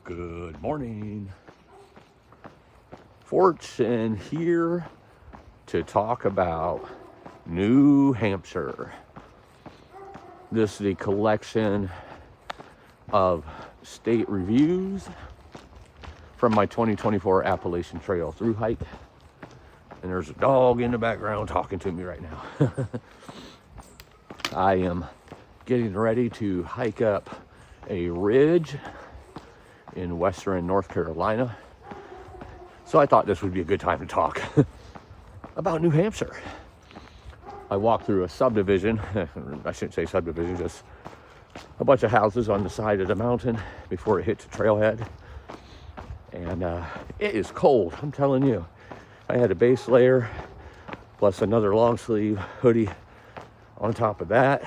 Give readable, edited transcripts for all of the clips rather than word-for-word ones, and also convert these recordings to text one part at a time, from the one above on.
Good morning. Fortune here to talk about New Hampshire. This is the collection of state reviews from my 2024 Appalachian Trail Thru-Hike. And there's a dog in the background talking to me right now. I am getting ready to hike up a ridge in western North Carolina. So I thought this would be a good time to talk about New Hampshire. I walked through a subdivision, I shouldn't say subdivision, just a bunch of houses on the side of the mountain before it hits the trailhead. And it is cold, I'm telling you. I had a base layer plus another long sleeve hoodie on top of that.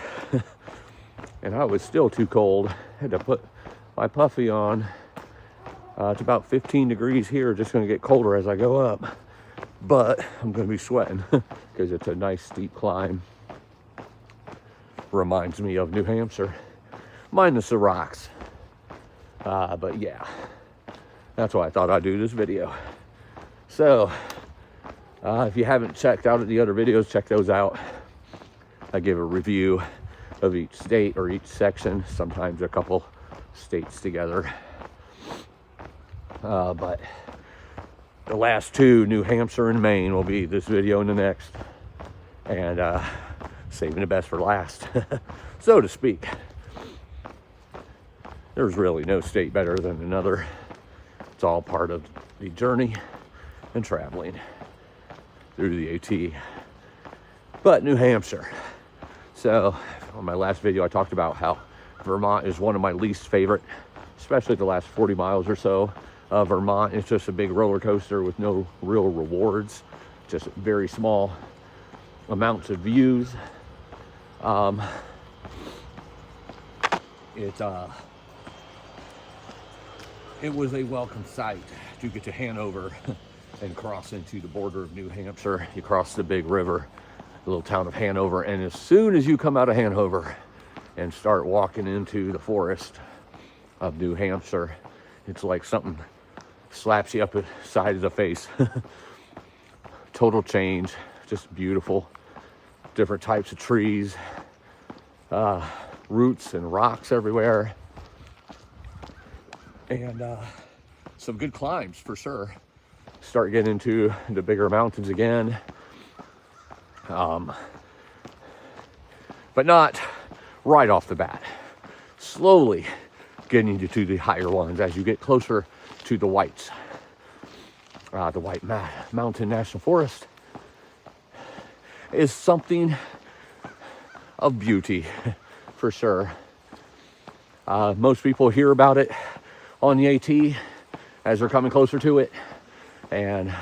And I was still too cold. I had to put my puffy on. It's about 15 degrees here, just gonna get colder as I go up. But I'm gonna be sweating because it's a nice steep climb. Reminds me of New Hampshire, minus the rocks. But yeah, that's why I thought I'd do this video. So, if you haven't checked out the other videos, check those out. I give a review of each state or each section, sometimes a couple states together. But the last two, New Hampshire and Maine, will be this video and the next. And saving the best for last, so to speak. There's really no state better than another. It's all part of the journey and traveling through the AT. But New Hampshire. So on my last video, I talked about how Vermont is one of my least favorite, especially the last 40 miles or so. Vermont is just a big roller coaster with no real rewards, just very small amounts of views. It was a welcome sight to get to Hanover and cross into the border of New Hampshire. You cross the big river, the little town of Hanover, and as soon as you come out of Hanover and start walking into the forest of New Hampshire, it's like something slaps you up the side of the face. Total change, just beautiful. Different types of trees, roots and rocks everywhere, and some good climbs for sure. Start getting into the bigger mountains again, but not right off the bat. Slowly getting you to the higher ones as you get closer to the Whites. The White Mountain National Forest is something of beauty for sure. Most people hear about it on the AT as they're coming closer to it, and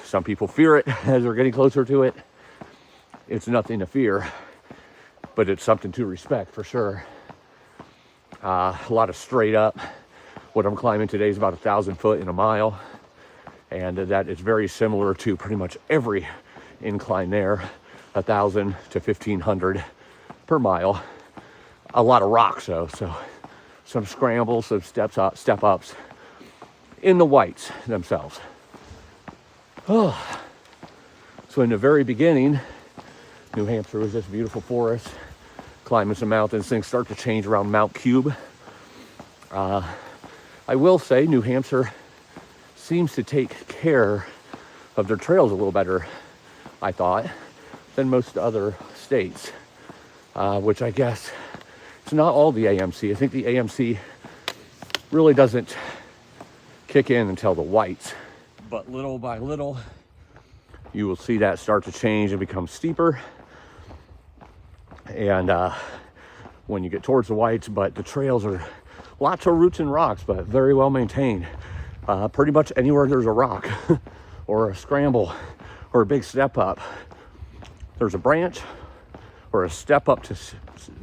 some people fear it as they're getting closer to it. It's nothing to fear, but it's something to respect for sure. A lot of straight up. What I'm climbing today is about 1,000 foot in a mile, and that is very similar to pretty much every incline there, 1,000 to 1,500 per mile. A lot of rocks though, so some scrambles, some step ups in the Whites themselves. Oh. So in the very beginning, New Hampshire was this beautiful forest, climbing some mountains. Things start to change around Mount Cube. I will say New Hampshire seems to take care of their trails a little better, I thought, than most other states, which I guess it's not all the AMC. I think the AMC really doesn't kick in until the Whites, but little by little, you will see that start to change and become steeper. And when you get towards the Whites, but the trails are lots of roots and rocks, but very well maintained. Pretty much anywhere there's a rock or a scramble or a big step up, there's a branch or a step up to,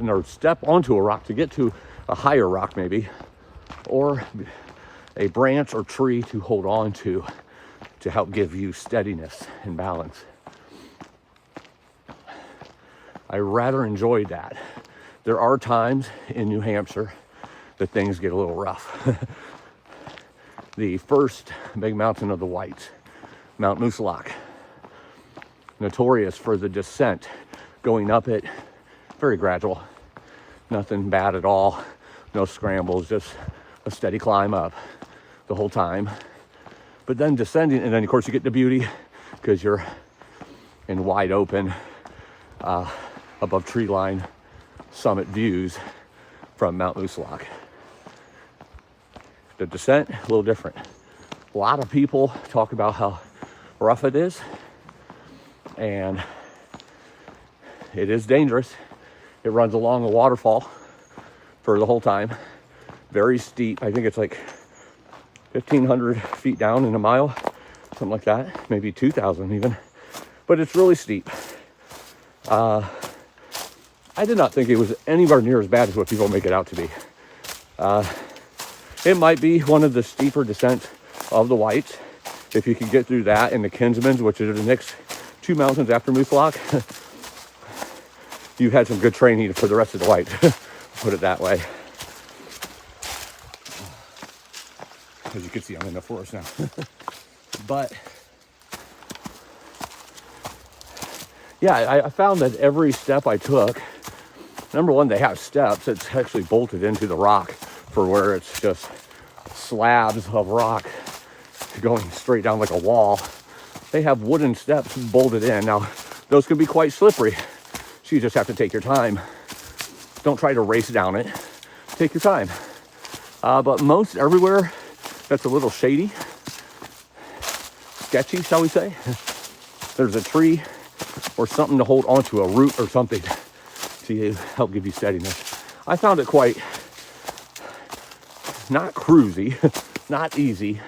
or step onto a rock to get to a higher rock maybe, or a branch or tree to hold on to help give you steadiness and balance. I rather enjoyed that. There are times in New Hampshire that things get a little rough. the first big mountain of the Whites, Mount Moosilauke. Notorious for the descent, going up it, very gradual. Nothing bad at all. No scrambles, just a steady climb up the whole time. But then descending, and then of course you get the beauty because you're in wide open, above tree line summit views from Mount Moosilauke. The descent, a little different. A lot of people talk about how rough it is, and it is dangerous. It runs along a waterfall for the whole time. Very steep. I think it's like 1,500 feet down in a mile, something like that, maybe 2,000 even. But it's really steep. I did not think it was anywhere near as bad as what people make it out to be. It might be one of the steeper descents of the Whites. If you can get through that and the Kinsmans, which are the next two mountains after Moosilauke, you've had some good training for the rest of the Whites, put it that way. As you can see, I'm in the forest now. But yeah, I found that every step I took, number one, they have steps. It's actually bolted into the rock for where it's just slabs of rock going straight down like a wall. They have wooden steps bolted in. Now, those can be quite slippery, so you just have to take your time. Don't try to race down it. Take your time. But most everywhere that's a little shady, sketchy, shall we say, there's a tree or something to hold onto, a root or something to help give you steadiness. I found it quite not cruisy, not easy,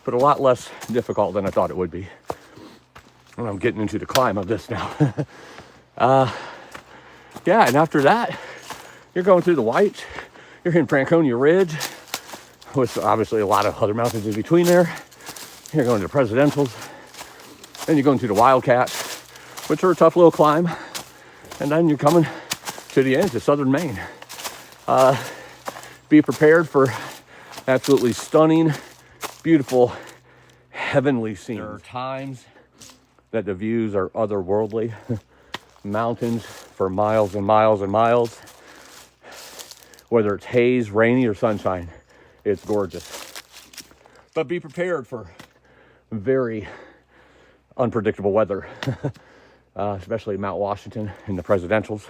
but a lot less difficult than I thought it would be. And I'm getting into the climb of this now. Yeah, and after that, you're going through the Whites. You're in Franconia Ridge, with obviously a lot of other mountains in between there. You're going to the Presidentials. Then you're going to the Wildcats, which are a tough little climb. And then you're coming to the end, to southern Maine. Be prepared for absolutely stunning, beautiful, heavenly scenes. There are times that the views are otherworldly. Mountains for miles and miles and miles. Whether it's haze, rainy, or sunshine, it's gorgeous. But be prepared for very unpredictable weather, especially Mount Washington in the Presidentials.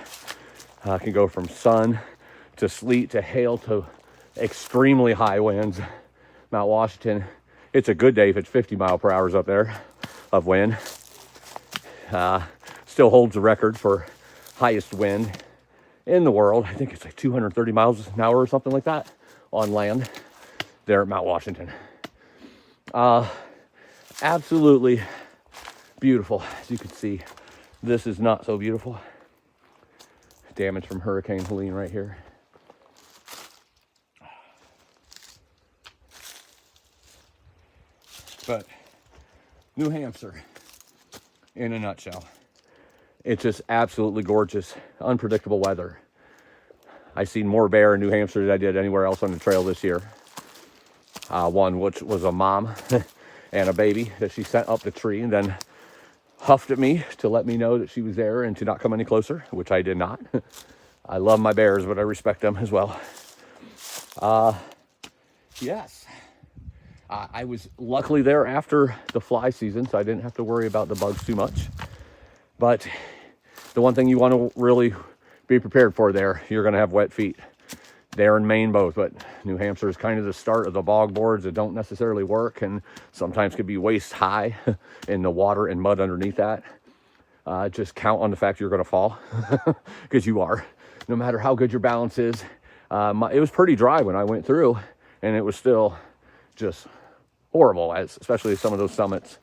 Can go from sun to sleet to hail to extremely high winds. Mount Washington, it's a good day if it's 50 mile per hour up there of wind. Still holds the record for highest wind in the world. I think it's like 230 miles an hour or something like that on land there at Mount Washington. Absolutely beautiful. As you can see, this is not so beautiful. Damage from Hurricane Helene right here. But New Hampshire, in a nutshell, it's just absolutely gorgeous, unpredictable weather. I seen more bear in New Hampshire than I did anywhere else on the trail this year. One which was a mom and a baby that she sent up the tree and then huffed at me to let me know that she was there and to not come any closer, which I did not. I love my bears, but I respect them as well. Yes. I was luckily there after the fly season, so I didn't have to worry about the bugs too much. But the one thing you want to really be prepared for there, you're going to have wet feet. There in Maine both, but New Hampshire is kind of the start of the bog boards that don't necessarily work and sometimes could be waist high in the water and mud underneath that. Just count on the fact you're going to fall, because you are, no matter how good your balance is. It was pretty dry when I went through, and it was still just horrible, especially some of those summits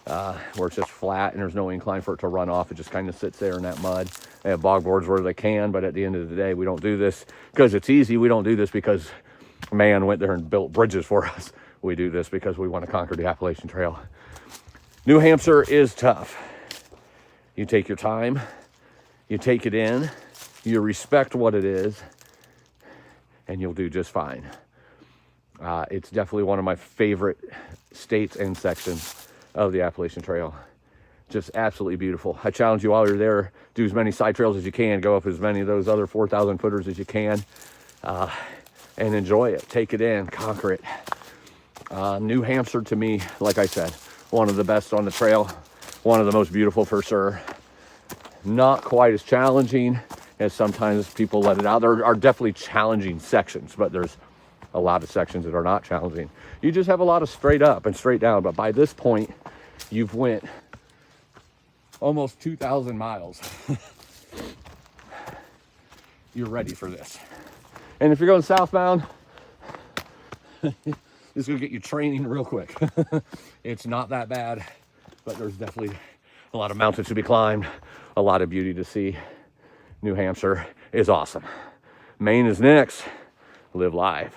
where it's just flat and there's no incline for it to run off. It just kind of sits there in that mud. They have bog boards where they can, but at the end of the day, we don't do this because it's easy. We don't do this because man went there and built bridges for us. We do this because we want to conquer the Appalachian Trail. New Hampshire is tough. You take your time, you take it in, you respect what it is, and you'll do just fine. It's definitely one of my favorite states and sections of the Appalachian Trail. Just absolutely beautiful. I challenge you while you're there, do as many side trails as you can, go up as many of those other 4,000 footers as you can, and enjoy it. Take it in, conquer it. New Hampshire, to me, like I said, one of the best on the trail, one of the most beautiful for sure. Not quite as challenging as sometimes people let it out. There are definitely challenging sections, but there's a lot of sections that are not challenging. You just have a lot of straight up and straight down, but by this point, you've went almost 2,000 miles. You're ready for this. And if you're going southbound, this is going to get you training real quick. It's not that bad, but there's definitely a lot of mountains to be climbed, a lot of beauty to see. New Hampshire is awesome. Maine is next. Live live.